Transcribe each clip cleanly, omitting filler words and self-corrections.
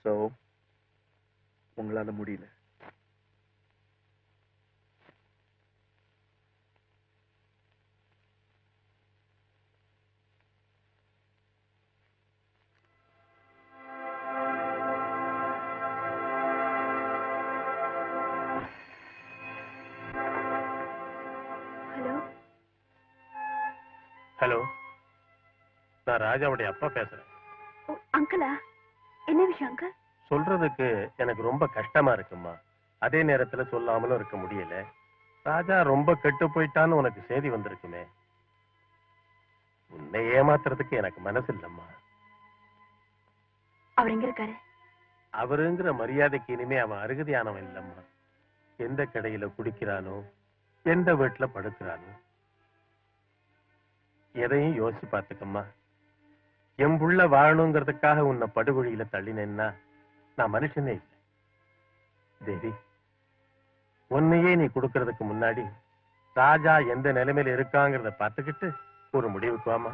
So உங்களால முடியல. Hello, நான் ராஜாவுடைய அப்பா பேசுறேன். அங்கிளா? என்ன விஷயம் அங்கிள்? சொல்றதுக்கு எனக்கு ரொம்ப கஷ்டமா இருக்குமா. அதே நேரத்துல சொல்லாமலும் இருக்க முடியல. ராஜா ரொம்ப கெட்டு போயிட்டான்னு உனக்கு செய்தி வந்திருக்குமே. உன்னை ஏமாத்துறதுக்கு எனக்கு மனசு இல்லம்மா. அவர் எங்க இருக்காரு? அவருங்கிற மரியாதைக்கு இனிமே அவன் அருகதையானவன் இல்லம்மா. எந்த கடையில குடிக்கிறானோ, எந்த வீட்டுல படுக்கிறானோ, எதையும் யோசிச்சு பார்த்துக்கம்மா. என் புள்ள வாழணுங்கிறதுக்காக உன்னை படுகொழியில தள்ளினேன்னா நான் மனுஷனே இல்லை. தேவி, உன்னையே நீ கொடுக்கறதுக்கு முன்னாடி ராஜா எந்த நிலைமையில இருக்காங்கிறத பார்த்துக்கிட்டு ஒரு முடிவுக்கு வாமா.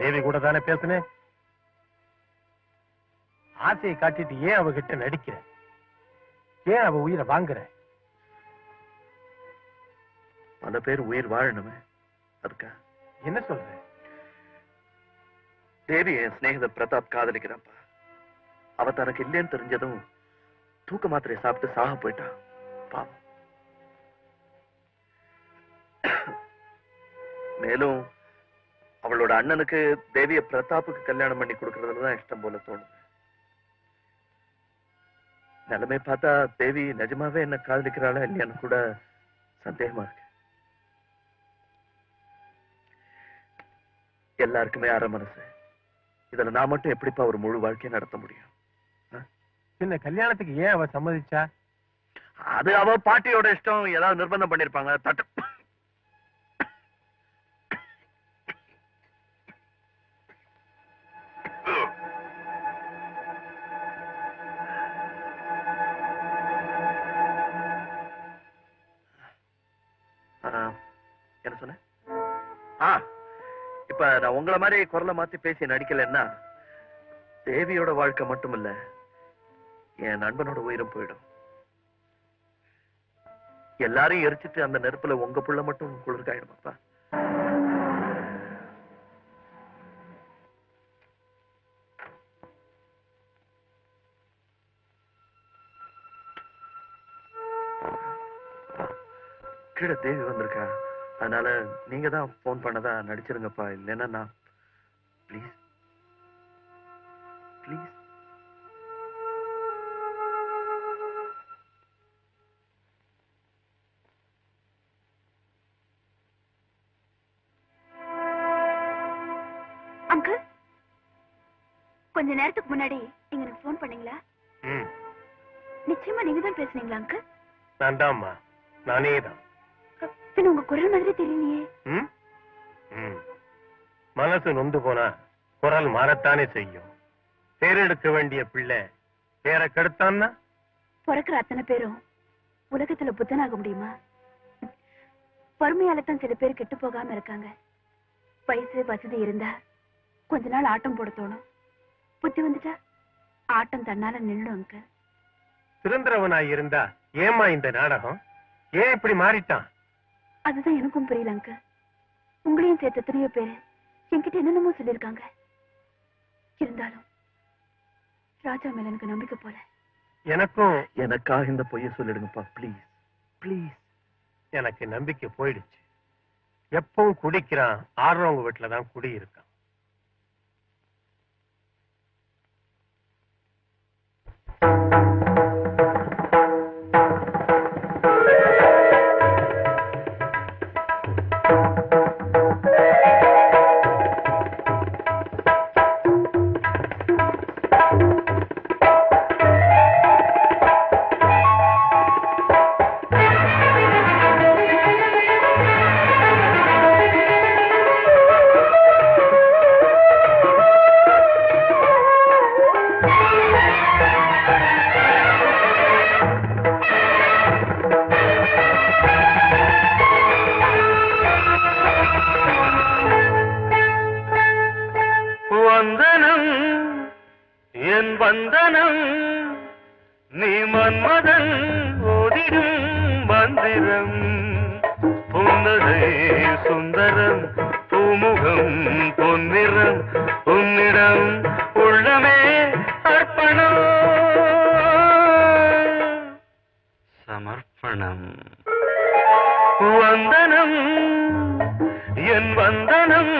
தேவி கூட தானே பேசுனேன். ஆசையை காட்டிட்டு ஏன் அவகிட்ட நடிக்கிற? ஏன் அவ உயிரை வாங்குற? பல பேர் உயிர் வாழணுமே, அதுக்கா? என்ன சொல்ற? தேவி என் சிநேகித பிரதாப் காதலிக்கிறாப்பா. அவ தனக்கு இல்லைன்னு தெரிஞ்சதும் தூக்க மாத்திரையை சாப்பிட்டு சாக போயிட்டான். பாவம். மேலும் அவளோட அண்ணனுக்கு தேவிய பிரதாப்புக்கு கல்யாணம் பண்ணி கொடுக்கறதுலதான் இஷ்டம் போல தோணுது. நிலைமை பார்த்தா தேவி நிஜமாவே என்ன காதலிக்கிறாளா இல்லையான்னு கூட சந்தேகமா இருக்கு. எல்லாருக்குமே அரை மனசு. இதுல நான் மட்டும் எப்படிப்பா ஒரு முழு வாழ்க்கையை நடத்த முடியும்? இந்த கல்யாணத்துக்கு ஏன் அவ சம்மதிச்சா? அது அவ பாட்டியோட இஷ்டம். ஏதாவது நிர்பந்தம் பண்ணிருப்பாங்க. தட்டு என்ன சொன்ன? இப்ப நான் உங்களை மாதிரி குரலை மாத்தி பேசி நடிக்கலன்னா தேவியோட வாழ்க்கை மட்டும் இல்ல, என் நண்பனோட உயிரும் போயிடும். எல்லாரையும் எரிச்சிட்டு அந்த நெருப்புல உங்க புள்ள மட்டும் குளிர்காயிடுமாப்பா? கீழே தேவி வந்திருக்கா. அதனால நீங்க தான் போன் பண்ணதா நடிச்சிருங்கப்பா. இல்லைன்னா நான் ப்ளீஸ் ப்ளீஸ். அங்கிள், கொஞ்ச நேரத்துக்கு முன்னாடி நீங்க எனக்கு போன் பண்ணீங்களா? நிச்சயமா நீங்க தான் பேசுனீங்களா அங்கிள்? நான் தான்மா, நானே தான். பின்ன உங்க குரல் மாதிரி தெரியலையே. மனசு நொந்து போனா குரல் மாறத்தானே செய்யும். பேரெடுக்க வேண்டிய பிள்ளை பேரை கெடுத்தான்னா பிறக்கிற அத்தனை பேரும் உலகத்துல புத்தனாக முடியுமா? பொறுமையாலத்தான் சில பேர் கெட்டு போகாம இருக்காங்க. வயசு வசதி இருந்தா கொஞ்ச நாள் ஆட்டம் போட தோணும். புத்தி வந்துட்டா ஆட்டம் தன்னால நின்னுடும் அங்கிள். திருந்திரவனாய் இருந்தா ஏமா இந்த நாடகம்? ஏன் இப்படி மாறிட்டான்? அதுதான் எனக்கும் புரியல அங்கிள். உங்களையும் சேர்த்து எத்தனையோ பேரு என்கிட்ட என்னென்னமோ சொல்லியிருக்காங்க. இருந்தாலும் ராஜா மேல எனக்கு நம்பிக்கை போல. எனக்காக இந்த பொய்ய சொல்லிடுங்கப்பா ப்ளீஸ் ப்ளீஸ். எனக்கு நம்பிக்கை போயிடுச்சு. எப்பவும் குடிக்கிறான், ஆடுறவங்க வீட்டுலதான் குடி இருக்கான். வந்தனம் நீ மன்மதன் ஓதிடும் மந்திரம் புன்னகை சுந்தரம் பூமுகம் பொன்னிறம் உன்னிடம் உள்ளமே அர்ப்பணம் சமர்ப்பணம் வந்தனம் என் வந்தனம்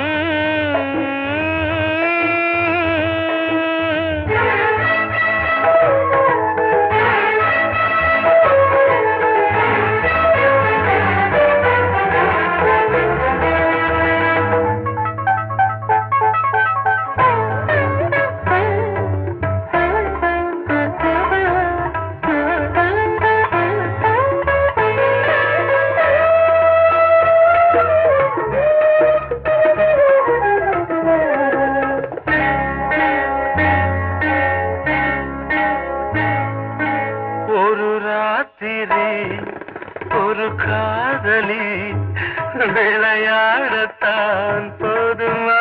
ஒரு காதலி விளையாடத்தான் போதுமா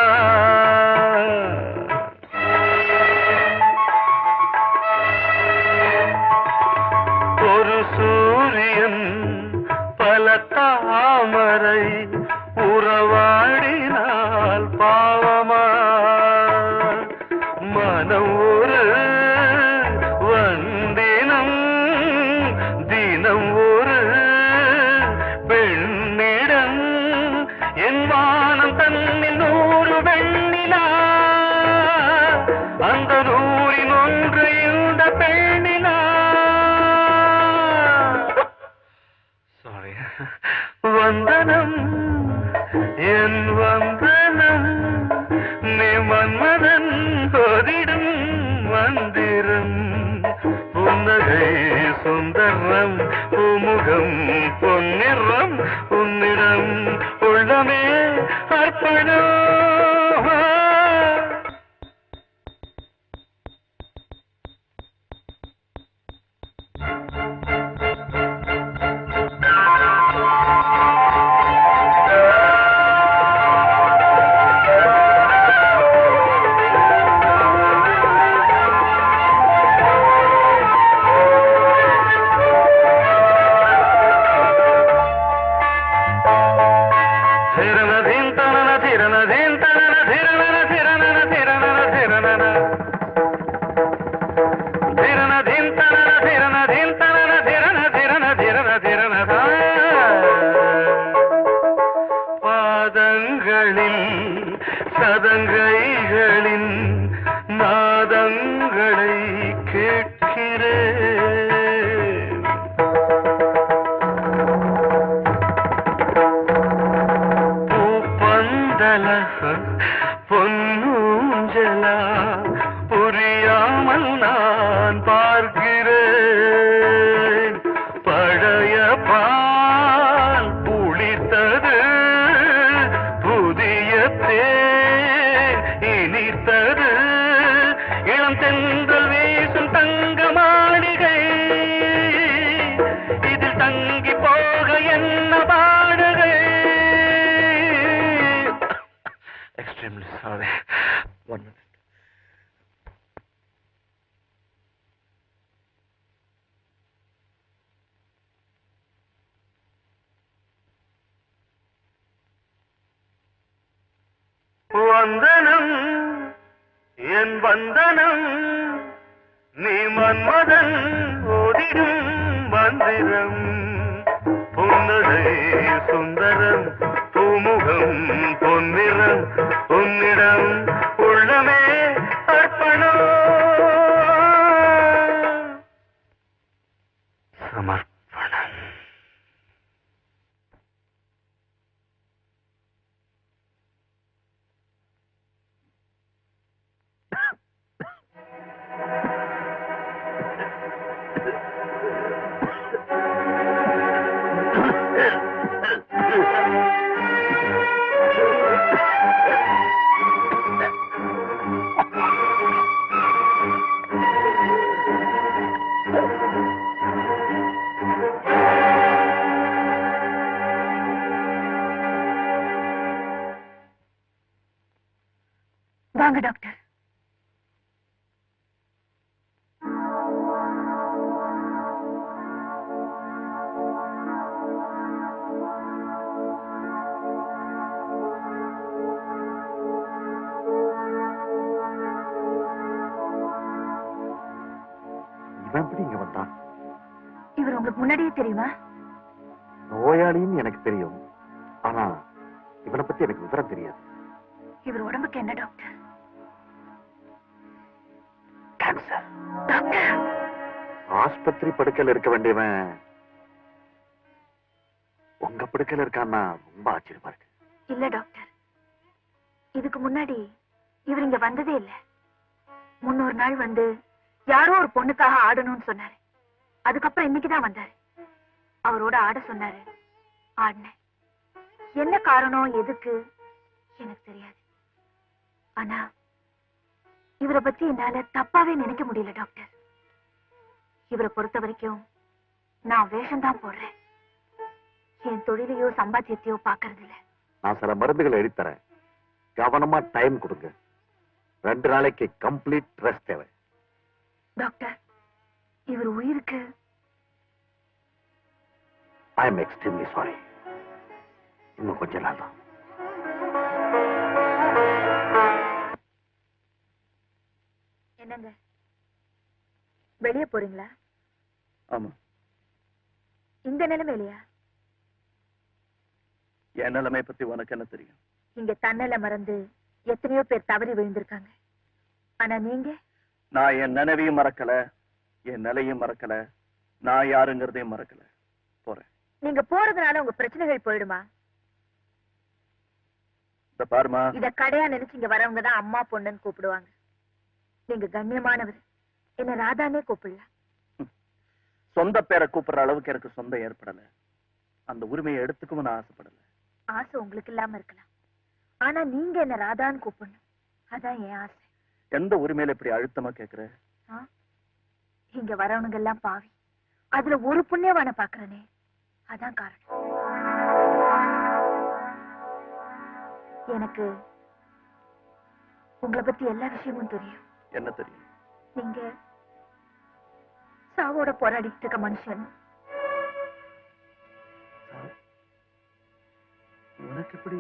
ஒரு சூரியன் பல தாமரை உறவாடினால் பாவமா மனம் ஒரு வந்தினம் தினம் ஒரு பெண்ணிடம் என் வானம் தன்னில் 100 வெண்ணிலா அந்த 100இன் ஒன்று இந்த பெண்ணிலா சாரி வந்தனம் என் வந்தனம் நீ மன்மதன் ஓதிடும் மந்திரம் புன்னகை சுந்தரம் பூமுகம் பொன்னிறம் உன்னிடம் உள்ளமே அர்ப்பணம் சதங்கைகளின் நாதங்களை கேட்கிறேன் பூப்பந்தல பொன்னூஞ்சல புரியாமல் நான் பார்க்கிறேன் பழைய பால் புளித்தது புதிய இனித்தது இளம் தென்றல் வீசும் தங்க மாளிகை இதில் தங்கி போக என்ன பாடுகை எக்ஸ்ட்ரீம்லி சாரி ஒன் மினிட் வந்தனம் என் வந்தனம் நீ மன்மதன் ஓதிடும் மந்திரம் புன்னகை சுந்தரம் பூமுகம் பொன்னிறம் உன்னிடம் உள்ளமே அர்ப்பணம் சமர்ப்பணம் இவன் எப்படி இங்க வந்தான்? இவர் உங்களுக்கு முன்னாடியே தெரியுமா? நோயாளின்னு எனக்கு தெரியும், ஆனா இவனை பத்தி எனக்கு விவரம் தெரியாது. இவர் உடம்புக்கு என்ன டாக்டர்? கேன்சர். டாக்டர், ஆஸ்பத்திரி படுக்கையில இருக்க வேண்டியவன் உங்க படுக்கையில இருக்கான்னா ரொம்ப ஆச்சரியமா இருக்கு. இல்ல டாக்டர், இதுக்கு முன்னாடி இவர் இங்க வந்ததே இல்ல. முன்னொரு நாள் வந்து யாரோ ஒரு பொண்ணுக்காக ஆடணும்னு சொன்னாரு. அதுக்கப்புறம் இன்னைக்குதான் வந்தாரு. அவரோட ஆட சொன்னாரு, ஆடினேன். என்ன காரணம், எதுக்கு எனக்கு தெரியாது. ஆனா இவரை பத்தி என்னால தப்பாவே நினைக்க முடியல டாக்டர். இவரை பொறுத்த வரைக்கும் நான் வேஷம்தான் போடுறேன். என் தொழிலையோ சம்பாத்தியத்தையோ பாக்குறது இல்ல. நான் சில மருந்துகளை எழுதித்தரேன், கவனமா டைம் கொடுங்க. 2 நாளைக்கு கம்ப்ளீட் ரெஸ்ட் தேவை. டாக்டர், இவர் உயிருக்கு ஐ எம் எக்ஸ்ட்ரீம்லி சாரி. இன்னும் கொஞ்ச நாள் தான். என்னங்க, வெளியே போறீங்களா? ஆமா. இந்த நிலைமையிலையா? என் நிலைமை பத்தி உனக்கு என்ன தெரியும்? இங்க தன்னல மறந்து எத்தனையோ பேர் தவறி விழுந்திருக்காங்க. ஆனா நீங்க? நான் என் நினைவையும் மறக்கல, என் நிலையும் மறக்கல, நான் யாருங்கிறதையும் மறக்கல. போறேன். நீங்க போறதுனால உங்க பிரச்சனைகள் போயிடுமா? இந்த பாருமா, இத கடையா நினைச்சு இங்க வரவங்க தான் அம்மா பொண்ணுன்னு கூப்பிடுவாங்க. நீங்க கண்ணியமானவர், என்ன ராதானே கூப்பிடலாம். சொந்த பேரை கூப்பிடுற அளவுக்கு எனக்கு சொந்தம் ஏற்படல. அந்த உரிமையை எடுத்துக்கவும் நான் ஆசைப்படல. ஆசை உங்களுக்கு இல்லாம இருக்கலாம், ஆனா நீங்க என்ன ராதான்னு கூப்பிடணும். அதான் என் ஆசை. எந்த உரிமையில இப்படி அழுத்தமா கேக்குற? இங்க வரவனுங்க எல்லாம் பாவி, அதுல ஒரு புண்ணியவான பாக்குறனே, அதான் காரணம். எனக்கு உங்களை பத்தி எல்லா விஷயமும் தெரியும். என்ன தெரியும்? நீங்க சாவோட போராடிட்டு இருக்க மனுஷன். உனக்கு எப்படி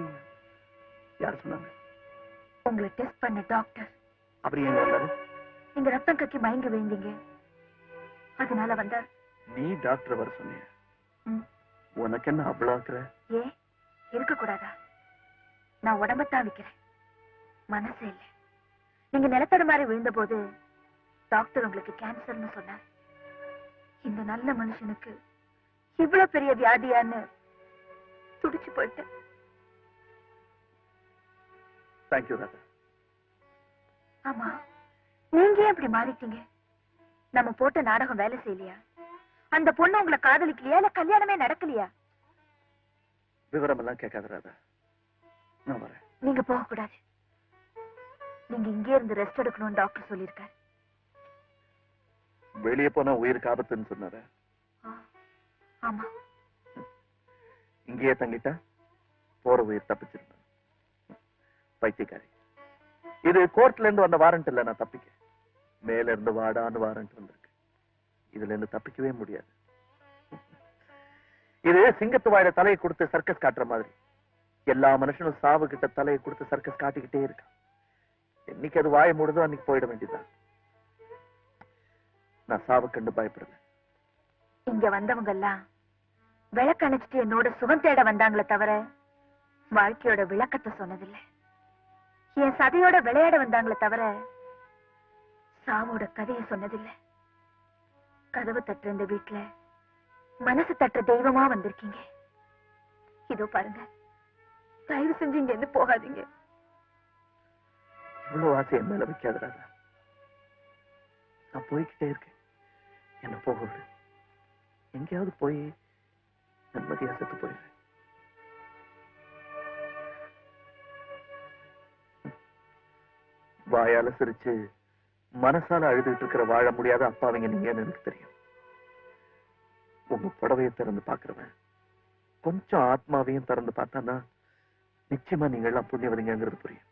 யார் சொன்னாங்க? உங்களை டெஸ்ட் பண்ண டாக்டர். அப்படி எங்க வந்தாரு? நீங்க ரத்தம் கக்கி மயங்கி விழுந்தீங்க, அதனால வந்தார். நீ டாக்டர் வர சொன்னிய? ம். உனக்கு என்ன அவ்வளவு ஆக்குற? ஏன் இருக்க கூடாதா? நான் உடம்பத்தான் விக்கிறேன், மனசு இல்லை. நீங்க நிலத்தட மாதிரி விழுந்த போது டாக்டர் உங்களுக்கு கேன்சர்னு சொன்னார். இந்த நல்ல மனுஷனுக்கு இவ்வளவு பெரிய வியாதியான்னு துடிச்சு போயிட்டேன். தேங்க்யூ ராதா. ஆமா, நீங்க ஏன் இப்படி மாறிட்டீங்க? நம்ம போட்ட நாடகம் வேலை செய்யலையா? அந்த பொண்ணு உங்களை காதலிக்கலையா, இல்ல கல்யாணமே நடக்கலையா? விவரம் எல்லாம் கேட்காத ராதா, நான் வரேன். நீங்க போக கூடாது. நீங்க இங்கே இருந்து ரெஸ்ட் எடுக்கணும்னு டாக்டர் சொல்லியிருக்காரு. வெளியே போனா உயிருக்கு ஆபத்துன்னு சொன்னார? ஆமா. இங்கேயே தங்கிட்டா போற உயிர் தப்பிச்சிருந்தேன். பைத்தியக்காரி, இது கோர்ட்ல இருந்து வந்த வாரண்ட் இல்ல. நான் தப்பிக்க மேல இருந்து வாடான்னு வாரண்ட் வந்திருக்கு. இதுல இருந்து தப்பிக்கவே முடியாது. இது சிங்கத்து வாயில தலையை கொடுத்து சர்க்கஸ் காட்டுற மாதிரி. எல்லா மனுஷனும் சாவு கிட்ட தலையை கொடுத்து சர்க்கஸ் காட்டிக்கிட்டே இருக்கு. என்னைக்கு அது வாய மூடுதோ அன்னைக்கு போயிட வேண்டியதுதான். நான் சாவு கண்டு பயப்படுறேன். இங்க வந்தவங்க எல்லாம் விளக்கு அணைச்சிட்டு என்னோட சுகம் தேட வந்தாங்களே தவிர வாழ்க்கையோட விளக்கத்தை சொன்னதில்லை. என் சதையோட விளையாட வந்தாங்களே தவிர சாவோட கதையை சொன்னதில்லை. கதவு தட்டுற இந்த வீட்டுல மனசு தட்டுற தெய்வமா வந்திருக்கீங்க. இதோ பாருங்க, தயவு செஞ்சு இங்க இருந்து போகாதீங்க. இவ்வளவு ஆசை என் மேல வைக்காத ராதா. நான் போய்கிட்டே இருக்கேன், என்ன போக விடு. எங்கேயாவது போய் நிம்மதியா செத்து போயிடுறேன். வாயால சிரிச்சு மனசால அழுதுட்டு இருக்கிற வாழ முடியாத அப்பாவிங்க நீங்கன்னு எனக்கு தெரியும். உங்க புடவையை திறந்து பாக்குறவன் கொஞ்சம் ஆத்மாவையும் திறந்து பார்த்தான்னா நிச்சயமா நீங்க எல்லாம் புண்ணியவதிங்கிறது புரியும்.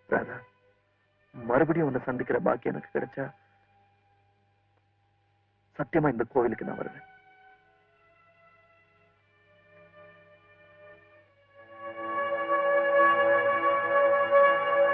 ராதா, மறுபடியும் உன்னை சந்திக்கிற பாக்கியம் எனக்கு கிடைச்சா சத்தியமா இந்த கோவிலுக்கு நான் வருவேன்.